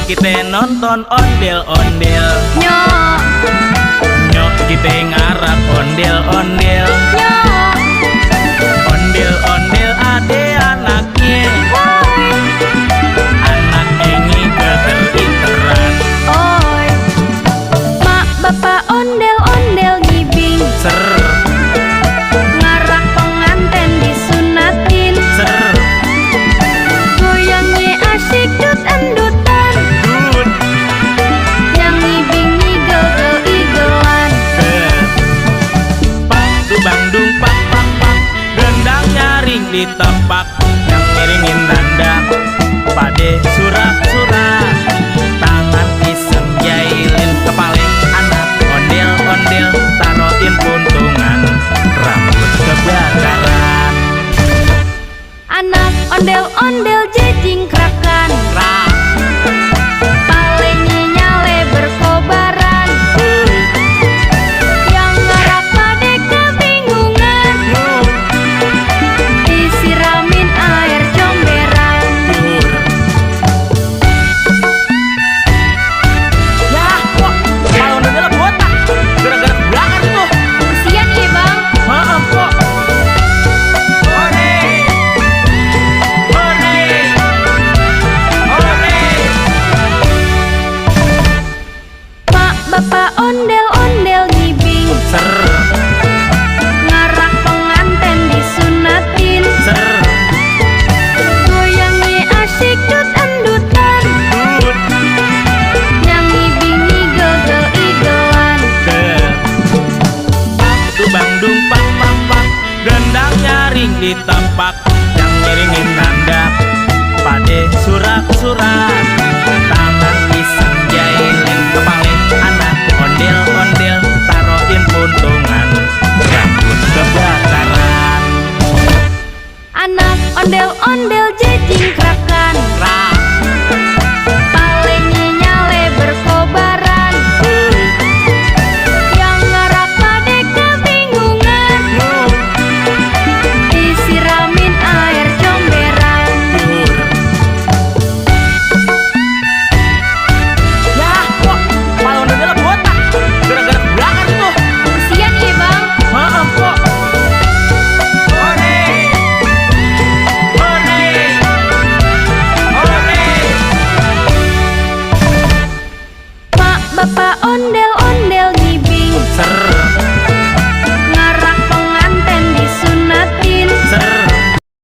kita nonton ondel-ondel. Nyok, Nyok kita ngarap ondel-ondel. nyok, Ondel-ondel ade anaknya, woi, anak engi keter-iteran. oi. Mak bapak ondel-ondel ngibing, Ser, ngarak penganten disunatin. ser, Goyangnya asyik dut endutan, dut, yang ngibing ngigel-igelan. pak, dubang-dung, pak, pak, pak. Gendang nyaring di tempat, yang miringin nanda. Pade surat-surat, tangan iseng jailin kepala anak ondel-ondel, taroin puntungan, rambut kebakaran. Anak ondel-ondel jejing krakan, Rak, palenya nyale berkobaran. Yang ngarap pade kebingungan, nur, disiramin air comberan. nur. Yah, kok malah ondel botak, gara-gara belakang tuh. Kesian ya bang, Maaf kok. Hore, hore, hore. mak bapak ondel-ondel ngibing, Ser, ngarak penganten disunatin. ser, Goyangnya asyik dut endutan, dut, yang ngibing ngigel-igelan. ke. Dubang-dung, pak, pak, pak. Gendang nyaring di tempat, yang miringin nanda. Pade surat-surat,